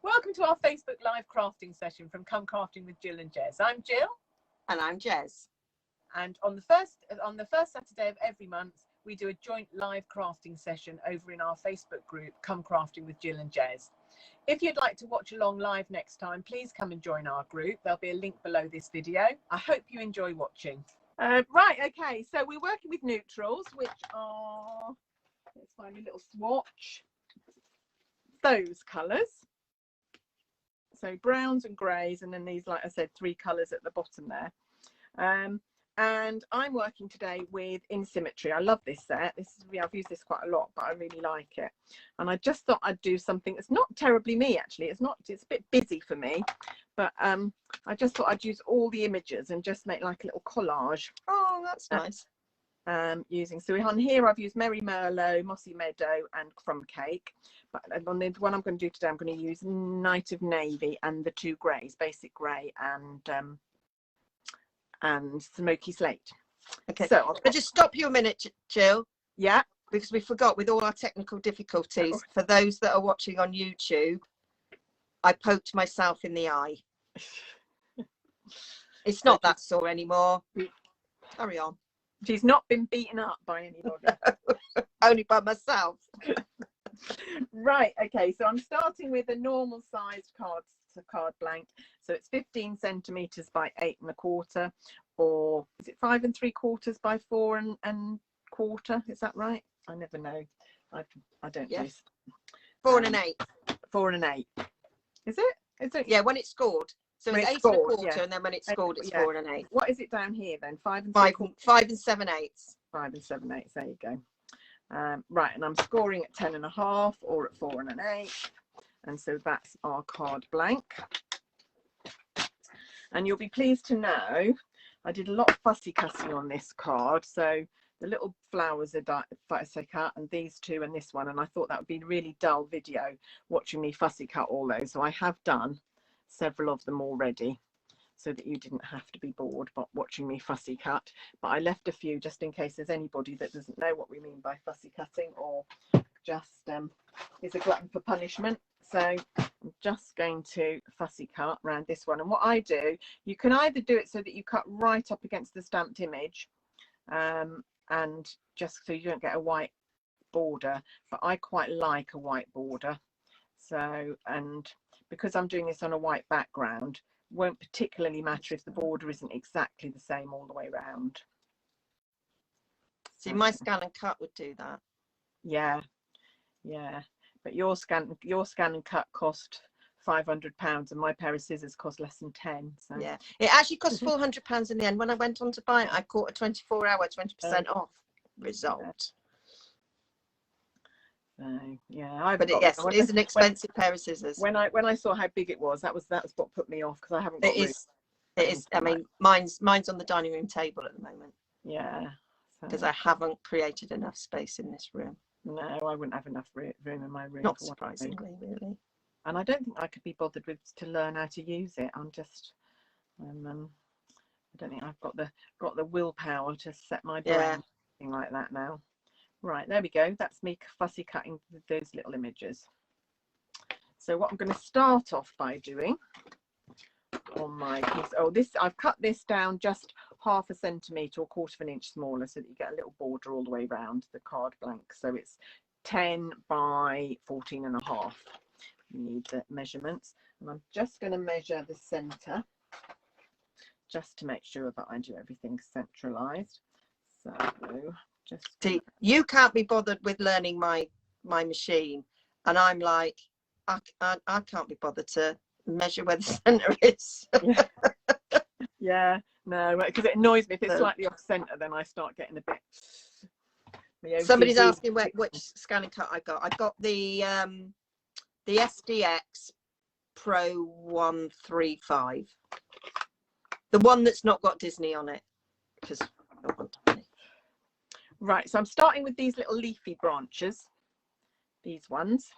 Welcome to our Facebook live crafting session from Come Crafting with Jill and Jez. I'm Jill. And I'm Jez. And on the first Saturday of every month, we do a joint live crafting session over in our Facebook group, Come Crafting with Jill and Jez. If you'd like to watch along live next time, please come and join our group. There'll be a link below this video. I hope you enjoy watching. Right, okay, so we're working with neutrals, which are, let's find a little swatch, those colours. So browns and greys, and then these, like I said, 3 colours at the bottom there. And I'm working today with In Symmetry. I love this set. I've used this quite a lot, but I really like it. And I just thought I'd do something that's not terribly me, actually. It's a bit busy for me, but I just thought I'd use all the images and just make like a little collage. Oh, that's nice. So on here I've used Merry Merlot, Mossy Meadow and Crumb Cake, but on the one I'm going to do today I'm going to use Night of Navy and the 2 greys, Basic Grey and Smoky Slate. Okay, so I'll just stop you a minute, Jill. Yeah, because we forgot, with all our technical difficulties, for those that are watching on YouTube, I poked myself in the eye. It's not that sore anymore. Carry on. She's not been beaten up by anybody. Only by myself. Right, okay, so I'm starting with a normal sized card blank. So it's 15 centimeters by 8 1/4, or is it 5 3/4 by 4 1/4? Is that right? I never know. I don't know. 4 1/8. 4 1/8. Is it? Yeah, when it's scored. So it's 8 1/4, and then when it's scored, it's 4 1/8. What is it down here then? 5 and 7/8. 5 7/8. There you go. Right, and I'm scoring at 10 1/2 or at 4 1/8, and so that's our card blank. And you'll be pleased to know I did a lot of fussy cutting on this card. So the little flowers are fussy cut, and these 2 and this one, and I thought that would be a really dull video watching me fussy cut all those, so I have done several of them already so that you didn't have to be bored but watching me fussy cut. But I left a few just in case there's anybody that doesn't know what we mean by fussy cutting, or just is a glutton for punishment. So I'm just going to fussy cut around this one. And what I do, you can either do it so that you cut right up against the stamped image, and just so you don't get a white border, but I quite like a white border. So, and because I'm doing this on a white background, won't particularly matter if the border isn't exactly the same all the way around. See, my scan and cut would do that. Yeah, but your scan and cut cost £500, and my pair of scissors cost less than 10. So yeah, it actually cost £400 in the end. When I went on to buy it, I caught a 24-hour 20% off result. So yeah, but it is an expensive pair of scissors. When I saw how big it was, that was what put me off, because I haven't got it is. I mean, mine's on the dining room table at the moment. Yeah, because I haven't created enough space in this room. No, I wouldn't have enough room in my room. Not surprisingly, really. And I don't think I could be bothered to learn how to use it. I don't think I've got the willpower to set my brain thing like that now. Right, there we go. That's me fussy cutting those little images. So what I'm going to start off by doing on my piece, I've cut this down just 1/2 centimetre or 1/4 inch smaller, so that you get a little border all the way around the card blank. So it's 10 by 14 1/2. You need the measurements, and I'm just going to measure the centre just to make sure that I do everything centralised. So see, you can't be bothered with learning my machine, and I'm like, I can't be bothered to measure where the centre is. Yeah, no, because it annoys me if it's slightly off centre, then I start getting a bit. Somebody's asking which scan and cut I got. I got the SDX Pro 135, the one that's not got Disney on it, because I don't want to. Right, so I'm starting with these little leafy branches, these ones,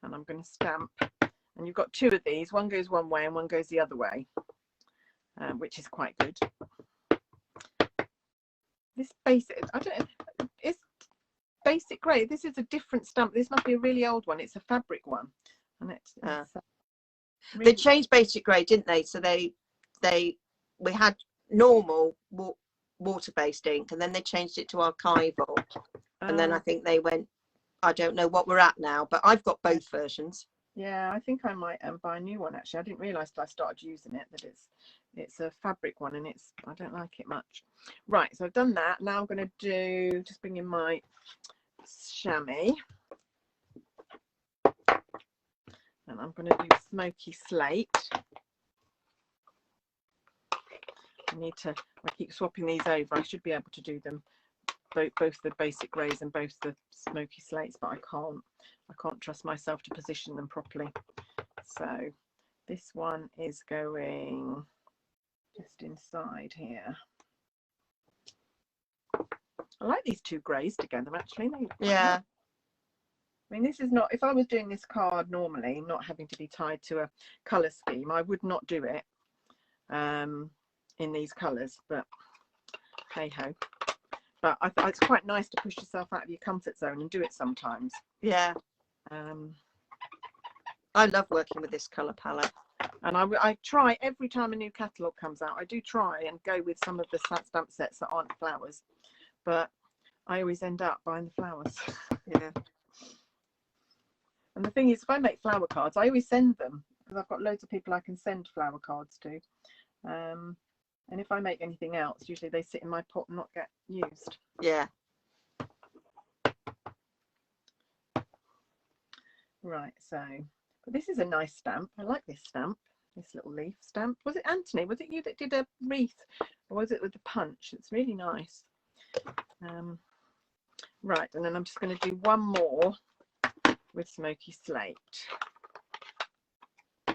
and I'm going to stamp, and you've got 2 of these, one goes one way and one goes the other way, which is quite good. This basic, it's Basic Grey. This is a different stamp. This must be a really old one. It's a fabric one, and it's So, they changed basic grey, didn't they? So we had normal water-based ink, and then they changed it to archival, and then I think they went, I don't know what we're at now, but I've got both versions. Yeah, I think I might buy a new one actually. I didn't realise till I started using it that it's a fabric one, and I don't like it much. Right, so I've done that. Now I'm going to just bring in my chamois, and I'm going to do smoky slate. I keep swapping these over. I should be able to do them both the basic greys and both the smoky slates, but I can't trust myself to position them properly. So this one is going just inside here. I like these two greys together actually. Yeah. I mean, this is not, if I was doing this card normally, not having to be tied to a colour scheme, I would not do it in these colours, but hey ho. But I thought it's quite nice to push yourself out of your comfort zone and do it sometimes. Yeah. I love working with this colour palette. And I try every time a new catalogue comes out, I do try and go with some of the stamp sets that aren't flowers, but I always end up buying the flowers. Yeah. And the thing is, if I make flower cards, I always send them because I've got loads of people I can send flower cards to. And if I make anything else, usually they sit in my pot and not get used. Yeah. Right, so, but this is a nice stamp. I like this stamp, this little leaf stamp. Was it Anthony? Was it you that did a wreath? Or was it with the punch? It's really nice. Right, and then I'm just going to do one more with smoky slate.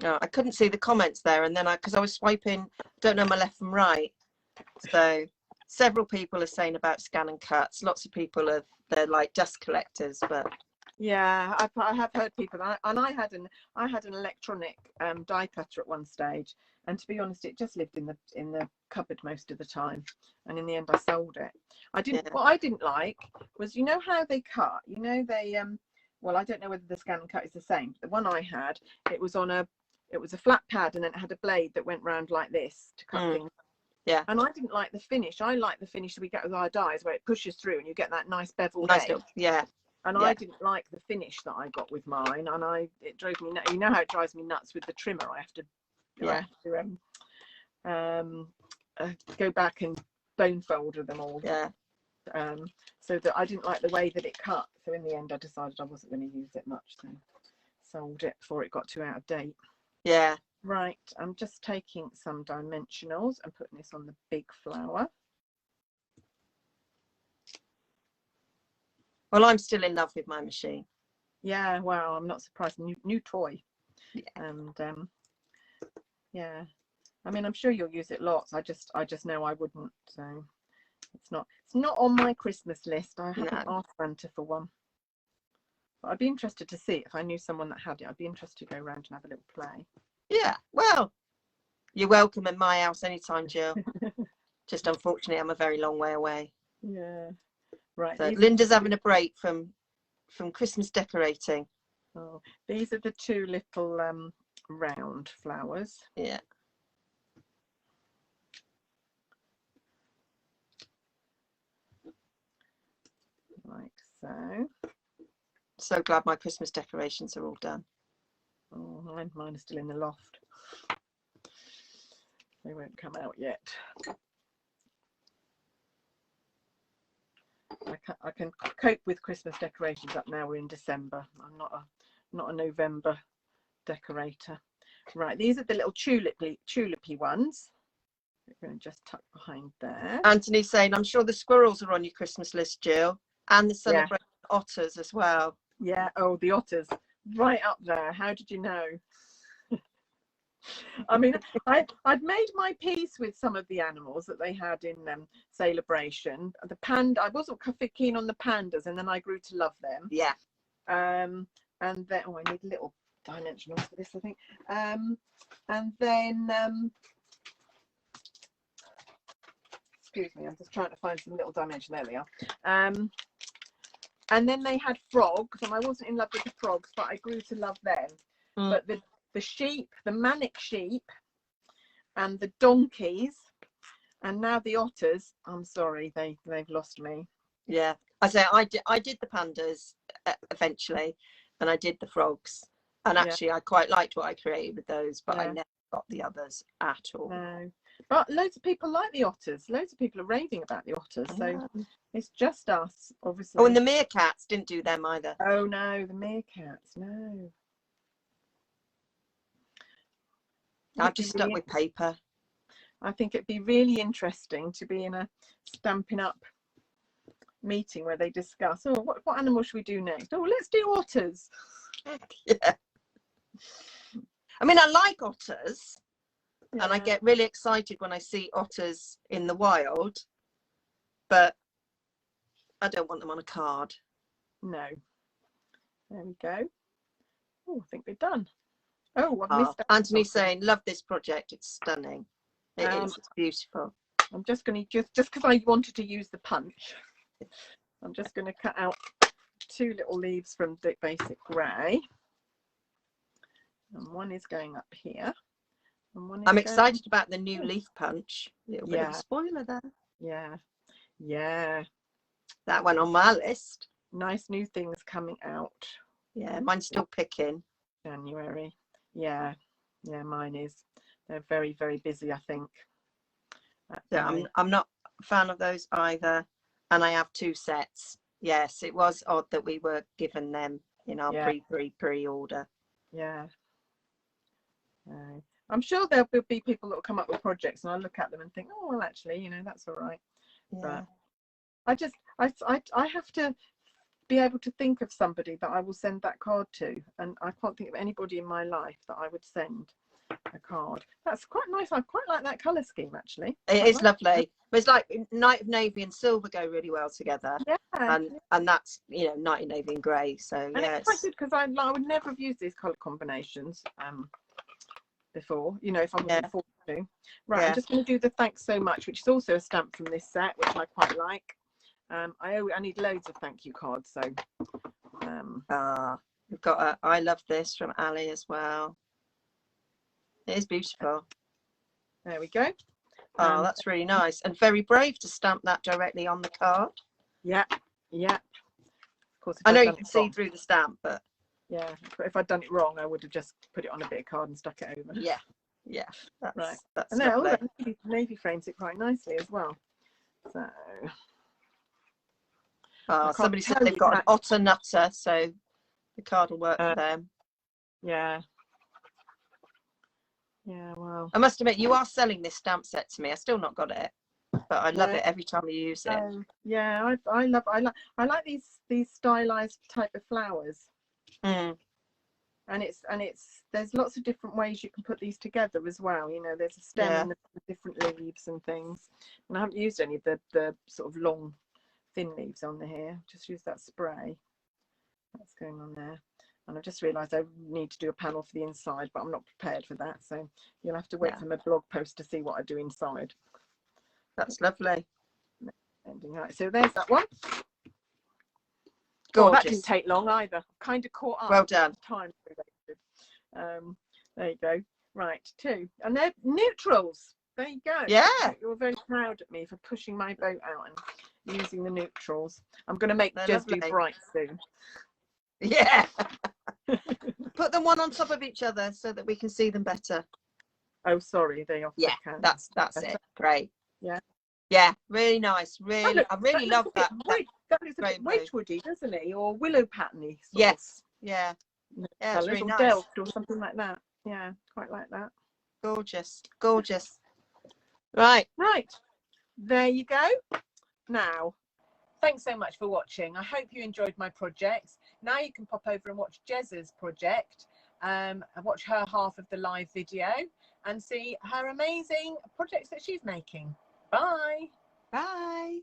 No, I couldn't see the comments there, and then because I was swiping, don't know my left from right. So several people are saying about scan and cuts. Lots of people they're like dust collectors, but yeah, I have heard people, and I had an electronic die cutter at one stage, and to be honest, it just lived in the cupboard most of the time, and in the end I sold it. What I didn't like was, you know how they cut, you know, they well, I don't know whether the scan and cut is the same, but the one I had, it was a flat pad, and then it had a blade that went round like this to cut things. Yeah. And I didn't like the finish. I like the finish that we get with our dies, where it pushes through and you get that nice beveled edge. Yeah. And I didn't like the finish that I got with mine, and it drove me nuts. You know how it drives me nuts with the trimmer. I have to go back and bone folder them all. Yeah. So that I didn't like the way that it cut. So in the end, I decided I wasn't going to use it much. So sold it before it got too out of date. Yeah. Right. I'm just taking some dimensionals and putting this on the big flower. Well, I'm still in love with my machine. Yeah, well, I'm not surprised. New toy. Yeah. And yeah, I mean, I'm sure you'll use it lots. I just know I wouldn't. So it's not on my Christmas list. I haven't asked Santa for one. But I'd be interested to see if I knew someone that had it. I'd be interested to go around and have a little play. Yeah, well, you're welcome in my house anytime, Jill. Just unfortunately, I'm a very long way away. Yeah. Right. So Linda's having a break from Christmas decorating. Oh, these are the two little round flowers. Yeah. Like so. So glad my Christmas decorations are all done. Oh, mine are still in the loft. They won't come out yet. I can cope with Christmas decorations up now. We're in December. I'm not a November decorator. Right, these are the little tulipy ones. We're going to just tuck behind there. Anthony's saying, I'm sure the squirrels are on your Christmas list, Jill, and the celebrating otters as well. Yeah, oh, the otters, right up there. How did you know? I mean, I'd made my peace with some of the animals that they had in Celebration. The panda, I wasn't keen on the pandas, and then I grew to love them. Yeah. And then, oh, I need little dimensionals for this, I think. And then, excuse me, I'm just trying to find some little dimension. There they are. And then they had frogs, and I wasn't in love with the frogs, but I grew to love them. but the sheep, the manic sheep, and the donkeys, and now the otters. I'm sorry, they've lost me. Yeah, I did the pandas eventually, and I did the frogs, and actually I quite liked what I created with those, but I never got the others at all. No, but loads of people like the otters. Loads of people are raving about the otters, so it's just us, obviously. Oh, and the meerkats, didn't do them either. Oh no, the meerkats, no. I've just stuck with paper. I think it'd be really interesting to be in a Stampin' Up meeting where they discuss, oh, what animal should we do next? Oh, let's do otters. Yeah. I mean, I like otters, and I get really excited when I see otters in the wild, but I don't want them on a card. No. There we go. Oh, I think we're done. Oh, I've missed Anthony's saying, love this project. It's stunning. It is. It's beautiful. I'm just going to, just because I wanted to use the punch, I'm just going to cut out 2 little leaves from the basic grey. And one is going up here. And one is I'm excited about the new leaf punch. A little bit of a spoiler there. Yeah. Yeah. That went on my list. Nice new things coming out. Yeah, mine's still picking. January. Yeah. Yeah, mine is. They're very, very busy, I think. Yeah, I'm not a fan of those either. And I have 2 sets. Yes, it was odd that we were given them in our pre-order. Yeah. I'm sure there will be people that will come up with projects and I look at them and think, oh, well, actually, you know, that's all right. Yeah. But I have to be able to think of somebody that I will send that card to, and I can't think of anybody in my life that I would send a card. That's quite nice. I quite like that colour scheme, actually. It is lovely. But it's like night of navy and silver go really well together. Yeah. And that's, you know, night of navy and grey. So and it's quite good because I would never have used these colour combinations before, you know, if I wasn't forced to. Right, I'm just going to do the thanks so much, which is also a stamp from this set, which I quite like. I need loads of thank you cards, so we've got a I love this from Ali as well. It is beautiful. There we go. Oh, that's really nice and very brave to stamp that directly on the card. Yeah, yeah. Of course, I know you can see through the stamp, but yeah, if I'd done it wrong, I would have just put it on a bit of card and stuck it over. Yeah, yeah. That's, right. That's and now navy frames it quite nicely as well. So. Somebody said they've got an otter nutter, so the card will work for them. Yeah. Yeah, well. I must admit, you are selling this stamp set to me. I still not got it, but I love it every time you use it. Yeah, I like these stylized type of flowers. Mm. And there's lots of different ways you can put these together as well. You know, there's a stem and the different leaves and things. And I haven't used any of the sort of long thin leaves on here. Just use that spray that's going on there, and I just realized I need to do a panel for the inside, but I'm not prepared for that, so you'll have to wait for my blog post to see what I do inside. That's lovely. Right, so there's that one. Gorgeous. Oh, that didn't take long either. Kind of caught up. Well done. Time related. There you go. Right, 2, and they're neutrals. There you go. Yeah. You're very proud of me for pushing my boat out and using the neutrals. I'm going to make Jez do bright soon. Yeah. Put them one on top of each other so that we can see them better. Oh, sorry. They often can. That's it. Great. Yeah. Yeah. Really nice. Really, I really love that. That looks a bit Wedgwoody, doesn't it? Or willow patterny. Yes. Yeah. Yeah. It's really nice. Delft or something like that. Yeah. Quite like that. Gorgeous. Gorgeous. Right. There you go. Now, thanks so much for watching. I hope you enjoyed my projects. Now you can pop over and watch Jez's project, and watch her half of the live video and see her amazing projects that she's making. Bye. Bye.